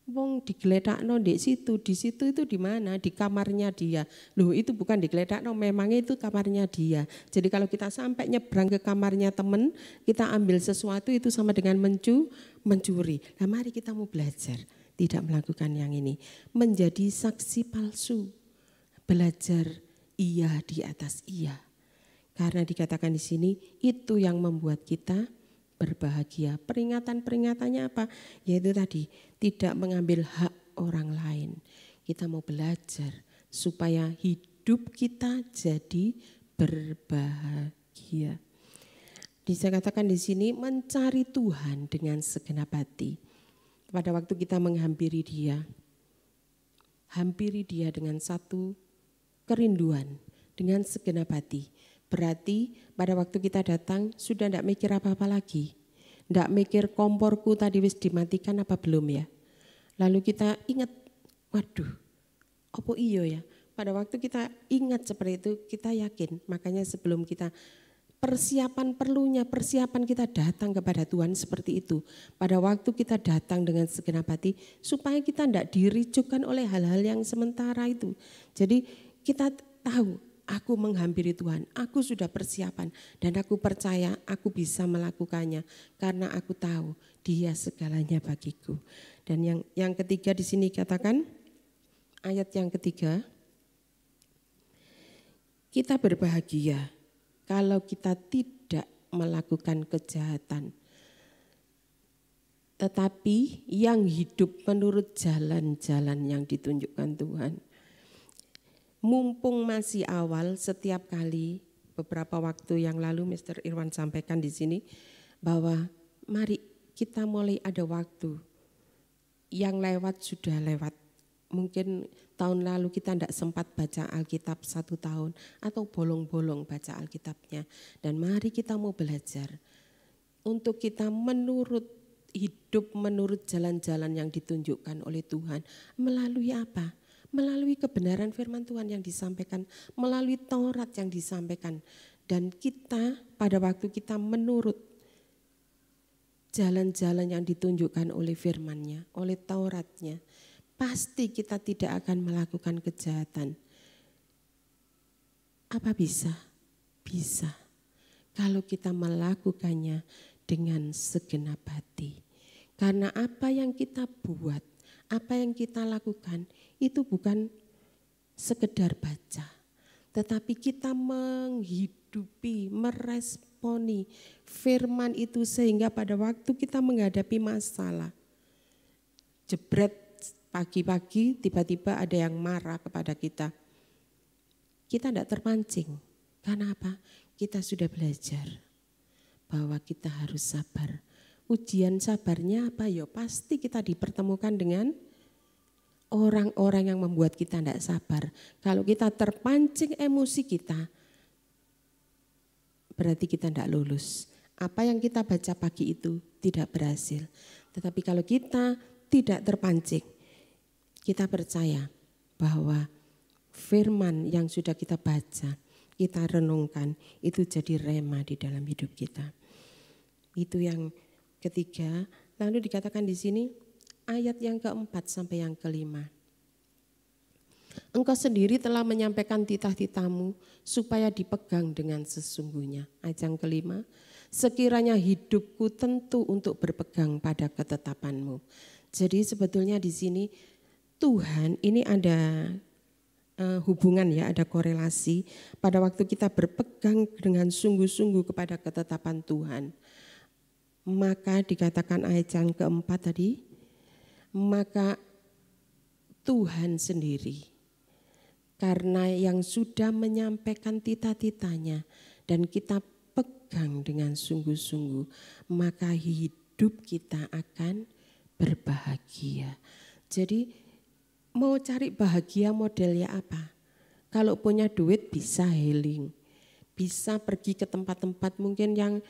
Wong digeletakno di situ itu di mana? Di kamarnya dia. Loh itu bukan digeletakno, memangnya itu kamarnya dia. Jadi kalau kita sampai nyebrang ke kamarnya teman, kita ambil sesuatu itu sama dengan mencuri. Nah mari kita mau belajar tidak melakukan yang ini. Menjadi saksi palsu. belajar iya di atas iya. Karena dikatakan di sini itu yang membuat kita berbahagia. Peringatan-peringatannya apa? Yaitu tadi tidak mengambil hak orang lain. Kita mau belajar supaya hidup kita jadi berbahagia. Dikatakan di sini mencari Tuhan dengan segenap hati. Pada waktu kita menghampiri Dia, hampiri Dia dengan satu kerinduan, dengan segenap hati. Berarti pada waktu kita datang sudah tidak mikir apa-apa lagi. Tidak mikir komporku tadi wis dimatikan apa belum ya. Lalu kita ingat, waduh, apa iyo ya. Pada waktu kita ingat seperti itu, kita yakin. Makanya sebelum kita persiapan kita datang kepada Tuhan seperti itu. Pada waktu kita datang dengan segenap hati, supaya kita tidak diricukkan oleh hal-hal yang sementara itu. Jadi kita tahu, aku menghampiri Tuhan, aku sudah persiapan dan aku percaya aku bisa melakukannya. Karena aku tahu Dia segalanya bagiku. Dan yang ketiga di sini katakan, ayat yang ketiga, kita berbahagia kalau kita tidak melakukan kejahatan, tetapi yang hidup menurut jalan-jalan yang ditunjukkan Tuhan. Mumpung masih awal, setiap kali beberapa waktu yang lalu Mr. Irwan sampaikan di sini bahwa mari kita mulai ada waktu. Yang lewat sudah lewat. Mungkin tahun lalu kita tidak sempat baca Alkitab 1 tahun atau bolong-bolong baca Alkitabnya. Dan mari kita mau belajar untuk kita hidup menurut jalan-jalan yang ditunjukkan oleh Tuhan. Melalui apa? Melalui kebenaran firman Tuhan yang disampaikan, melalui Taurat yang disampaikan. Dan kita pada waktu kita menurut jalan-jalan yang ditunjukkan oleh firman-Nya, oleh Tauratnya, pasti kita tidak akan melakukan kejahatan. Apa bisa? Bisa. Kalau kita melakukannya dengan segenap hati. Karena apa yang kita buat, apa yang kita lakukan, itu bukan sekedar baca. Tetapi kita menghidupi, meresponi firman itu sehingga pada waktu kita menghadapi masalah, jebret, pagi-pagi tiba-tiba ada yang marah kepada kita. Kita tidak terpancing. Karena apa? Kita sudah belajar bahwa kita harus sabar. Ujian sabarnya apa? Ya pasti kita dipertemukan dengan orang-orang yang membuat kita tidak sabar. Kalau kita terpancing emosi kita, berarti kita tidak lulus. Apa yang kita baca pagi itu tidak berhasil. Tetapi kalau kita tidak terpancing, kita percaya bahwa firman yang sudah kita baca, kita renungkan, itu jadi rema di dalam hidup kita. Itu yang ketiga. Lalu dikatakan di sini ayat yang keempat sampai yang kelima. Engkau sendiri telah menyampaikan titah-titahmu supaya dipegang dengan sesungguhnya. Ayat yang kelima, sekiranya hidupku tentu untuk berpegang pada ketetapanmu. Jadi sebetulnya di sini Tuhan ini ada hubungan ya, ada korelasi pada waktu kita berpegang dengan sungguh-sungguh kepada ketetapan Tuhan. Maka dikatakan ayat yang keempat tadi, maka Tuhan sendiri karena yang sudah menyampaikan titah-titahnya dan kita pegang dengan sungguh-sungguh, maka hidup kita akan berbahagia. Jadi mau cari bahagia modelnya apa? Kalau punya duit bisa healing, bisa pergi ke tempat-tempat mungkin yang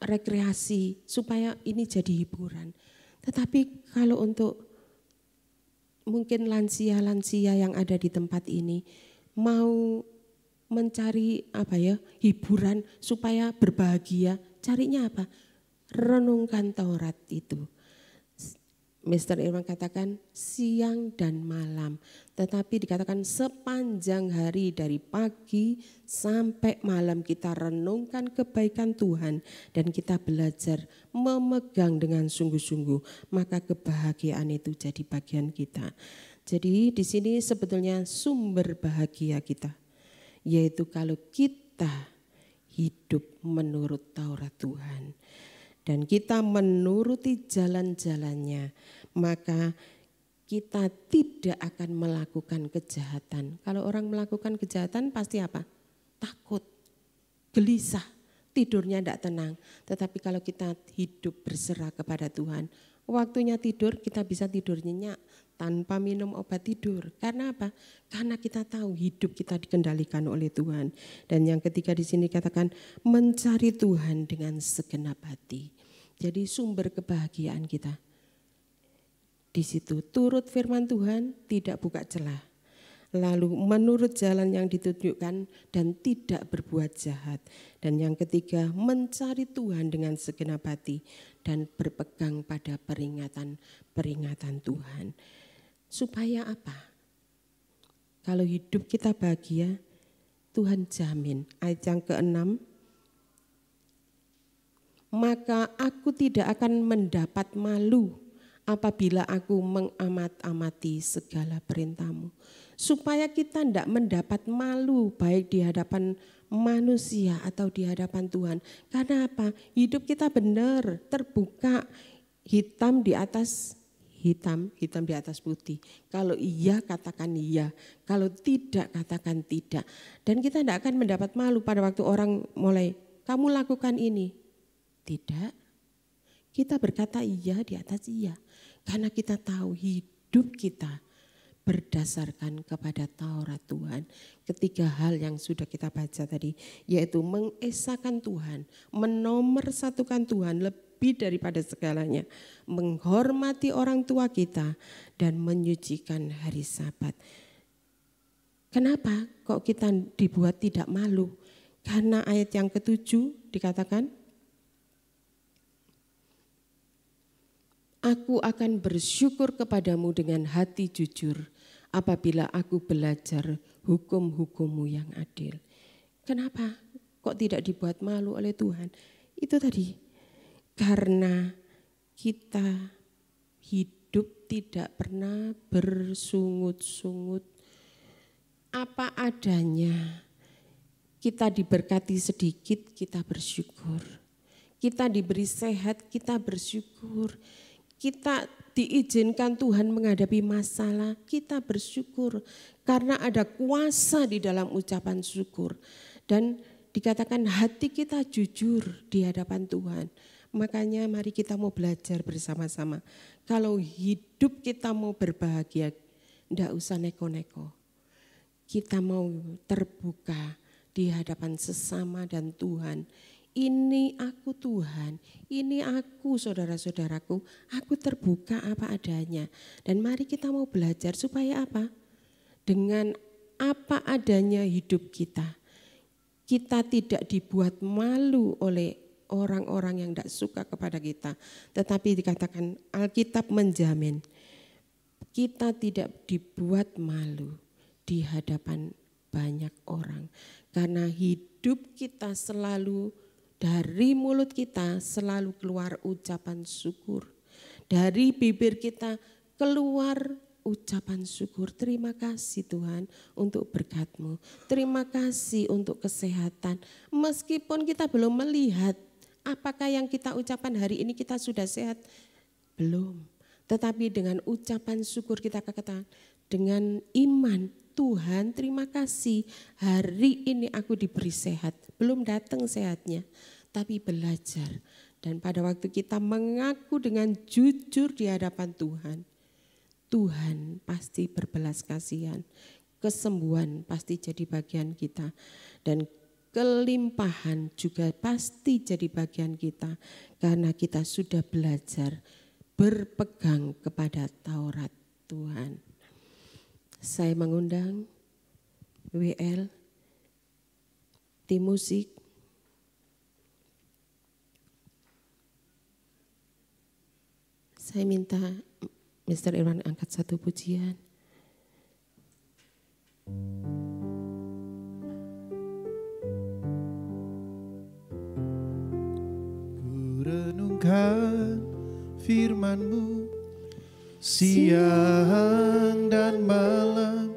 rekreasi supaya ini jadi hiburan. Tetapi kalau untuk mungkin lansia-lansia yang ada di tempat ini mau mencari hiburan supaya berbahagia, carinya apa? Renungkan Taurat itu. Mr. Irwan katakan siang dan malam, tetapi dikatakan sepanjang hari dari pagi sampai malam kita renungkan kebaikan Tuhan dan kita belajar memegang dengan sungguh-sungguh, maka kebahagiaan itu jadi bagian kita. Jadi di sini sebetulnya sumber bahagia kita, yaitu kalau kita hidup menurut Taurat Tuhan dan kita menuruti jalan-jalannya, maka kita tidak akan melakukan kejahatan. Kalau orang melakukan kejahatan pasti apa? Takut, gelisah, tidurnya tidak tenang. Tetapi kalau kita hidup berserah kepada Tuhan, waktunya tidur kita bisa tidur nyenyak tanpa minum obat tidur. Karena apa? Karena kita tahu hidup kita dikendalikan oleh Tuhan. Dan yang ketiga di sini katakan mencari Tuhan dengan segenap hati. Jadi sumber kebahagiaan kita di situ turut firman Tuhan, tidak buka celah. Lalu menurut jalan yang ditunjukkan dan tidak berbuat jahat. Dan yang ketiga mencari Tuhan dengan segenap hati dan berpegang pada peringatan Tuhan. Supaya apa? Kalau hidup kita bahagia, Tuhan jamin. Ayat yang ke-6, maka aku tidak akan mendapat malu apabila aku mengamat-amati segala perintahmu. Supaya kita tidak mendapat malu baik di hadapan manusia atau di hadapan Tuhan. Karena apa? Hidup kita benar, terbuka, hitam di atas hitam di atas putih. Kalau iya katakan iya, kalau tidak katakan tidak. Dan kita tidak akan mendapat malu pada waktu orang mulai, kamu lakukan ini. Tidak. Kita berkata iya di atas iya. Karena kita tahu hidup kita berdasarkan kepada Taurat Tuhan. Ketiga hal yang sudah kita baca tadi, yaitu mengesahkan Tuhan, menomorsatukan Tuhan lebih daripada segalanya, menghormati orang tua kita, dan menyucikan hari Sabat. Kenapa kok kita dibuat tidak malu? Karena ayat yang ke-7 dikatakan, aku akan bersyukur kepadamu dengan hati jujur apabila aku belajar hukum-hukum-Mu yang adil. Kenapa kok tidak dibuat malu oleh Tuhan? Itu tadi, karena kita hidup tidak pernah bersungut-sungut, apa adanya. Kita diberkati sedikit, kita bersyukur. Kita diberi sehat, kita bersyukur. Kita diizinkan Tuhan menghadapi masalah, kita bersyukur karena ada kuasa di dalam ucapan syukur. Dan dikatakan hati kita jujur di hadapan Tuhan. Makanya mari kita mau belajar bersama-sama. Kalau hidup kita mau berbahagia, enggak usah neko-neko. Kita mau terbuka di hadapan sesama dan Tuhan. Ini aku Tuhan, ini aku saudara-saudaraku, aku terbuka apa adanya. Dan mari kita mau belajar supaya apa? Dengan apa adanya hidup kita. Kita tidak dibuat malu oleh orang-orang yang tidak suka kepada kita. Tetapi dikatakan Alkitab menjamin, kita tidak dibuat malu di hadapan banyak orang. Karena hidup kita selalu, dari mulut kita selalu keluar ucapan syukur. Dari bibir kita keluar ucapan syukur. Terima kasih Tuhan untuk berkat-Mu. Terima kasih untuk kesehatan. Meskipun kita belum melihat apakah yang kita ucapkan hari ini kita sudah sehat. Belum. Tetapi dengan ucapan syukur kita katakan dengan iman. Tuhan terima kasih hari ini aku diberi sehat. Belum datang sehatnya tapi belajar. Dan pada waktu kita mengaku dengan jujur di hadapan Tuhan. Tuhan pasti berbelas kasihan. Kesembuhan pasti jadi bagian kita. Dan kelimpahan juga pasti jadi bagian kita. Karena kita sudah belajar berpegang kepada Taurat Tuhan. Saya mengundang WL, tim musik. Saya minta Mr. Irwan angkat satu pujian. Ku renungkan firman-Mu siang dan malam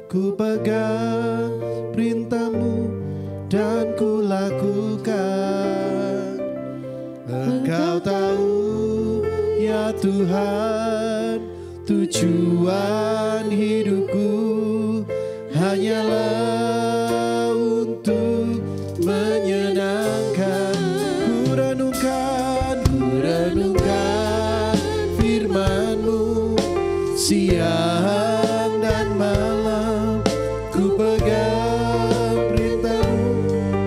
ku pegang perintah-Mu dan ku lakukan. Engkau tahu ya Tuhan, tujuan hidupku hanyalah untuk menyenangkan. Ku renungkan firman-Mu siang dan malam, ku pegang perintah-Mu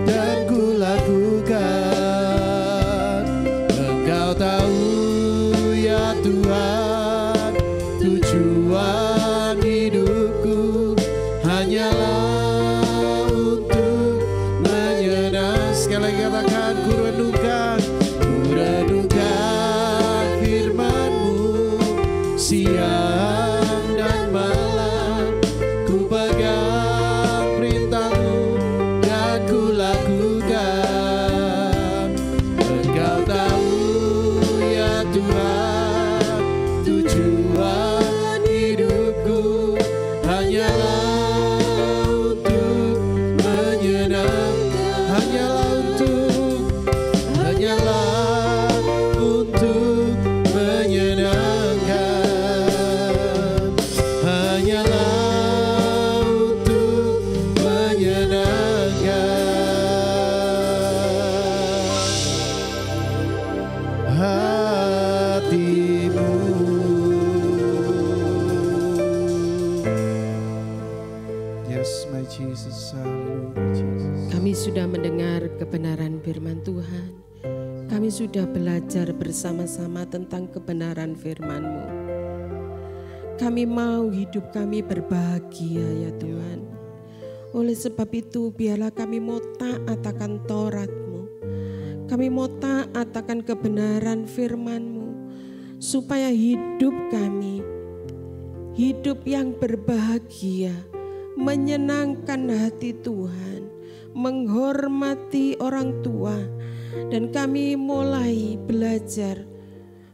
dan ku lakukan. Engkau tahu ya Tuhan, tujuan hidupku hanyalah untuk menyenangkan. Sekali lagi katakan, ku renungkan firman-Mu siang dan malam, ku pegang perintah-Mu dan ku lakukan. Engkau tahu ya Tuhan, tujuan hidupku hanyalah untuk menyenangkan, hanyalah untuk menyenangkan, hanyalah untuk menyenangkan hati-Mu. Yes, my Jesus, hallelujah, Jesus. Kami sudah mendengar kebenaran firman Tuhan. Kami sudah belajar bersama-sama tentang kebenaran firman-Mu. Kami mau hidup kami berbahagia ya Tuhan. Oleh sebab itu biarlah kami mau taat akan Taurat-Mu. Kami mau taat akan kebenaran firman-Mu. Supaya hidup kami, hidup yang berbahagia, menyenangkan hati Tuhan, menghormati orang tua. Dan kami mulai belajar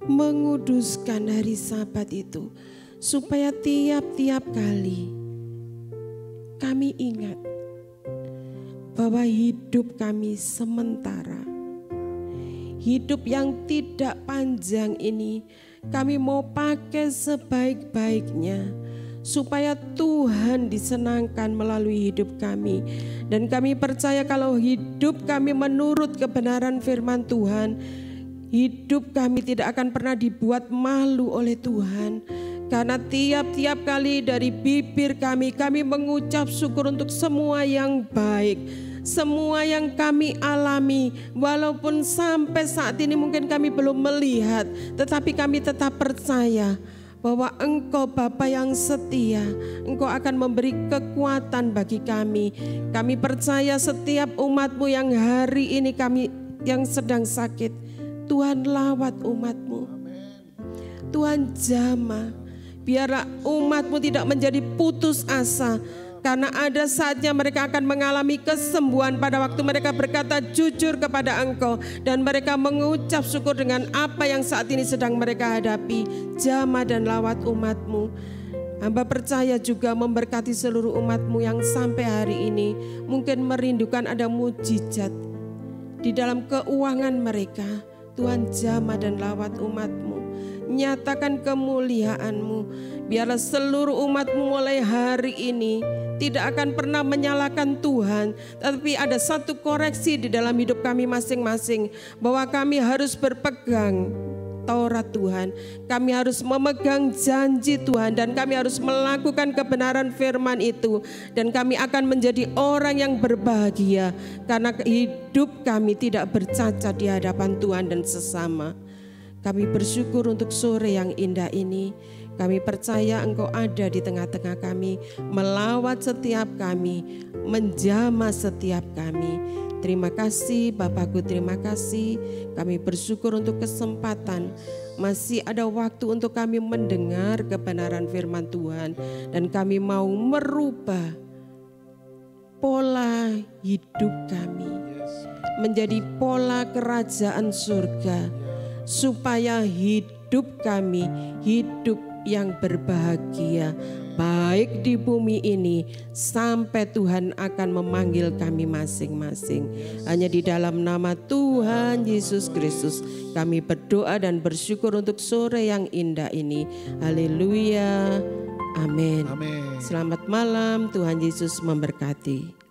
menguduskan hari Sabat itu, supaya tiap-tiap kali kami ingat bahwa hidup kami sementara, hidup yang tidak panjang ini kami mau pakai sebaik-baiknya, supaya Tuhan disenangkan melalui hidup kami. Dan kami percaya kalau hidup kami menurut kebenaran firman Tuhan, hidup kami tidak akan pernah dibuat malu oleh Tuhan. Karena tiap-tiap kali dari bibir kami mengucap syukur untuk semua yang baik, semua yang kami alami. Walaupun sampai saat ini mungkin kami belum melihat, tetapi kami tetap percaya bahwa Engkau Bapa yang setia, Engkau akan memberi kekuatan bagi kami. Kami percaya setiap umat-Mu yang hari ini yang sedang sakit, Tuhan lawat umat-Mu. Tuhan jamah, biarlah umat-Mu tidak menjadi putus asa. Karena ada saatnya mereka akan mengalami kesembuhan pada waktu mereka berkata jujur kepada Engkau. Dan mereka mengucap syukur dengan apa yang saat ini sedang mereka hadapi. Jamah dan lawat umat-Mu. Hamba percaya juga memberkati seluruh umat-Mu yang sampai hari ini mungkin merindukan ada mujizat di dalam keuangan mereka. Tuhan jamah dan lawat umat-Mu. Nyatakan kemuliaan-Mu. Biarlah seluruh umat-Mu mulai hari ini tidak akan pernah menyalahkan Tuhan, tapi ada satu koreksi di dalam hidup kami masing-masing, bahwa kami harus berpegang Taurat Tuhan, kami harus memegang janji Tuhan, dan kami harus melakukan kebenaran firman itu, dan kami akan menjadi orang yang berbahagia karena hidup kami tidak bercacat di hadapan Tuhan dan sesama. Kami bersyukur untuk sore yang indah ini. Kami percaya Engkau ada di tengah-tengah kami, melawat setiap kami, menjamah setiap kami. Terima kasih Bapakku, terima kasih. Kami bersyukur untuk kesempatan. Masih ada waktu untuk kami mendengar kebenaran firman Tuhan. Dan kami mau merubah pola hidup kami menjadi pola kerajaan surga. Supaya hidup kami hidup yang berbahagia, baik di bumi ini sampai Tuhan akan memanggil kami masing-masing. Hanya di dalam nama Tuhan Yesus Kristus kami berdoa dan bersyukur untuk sore yang indah ini. Haleluya. Amin. Amin. Selamat malam, Tuhan Yesus memberkati.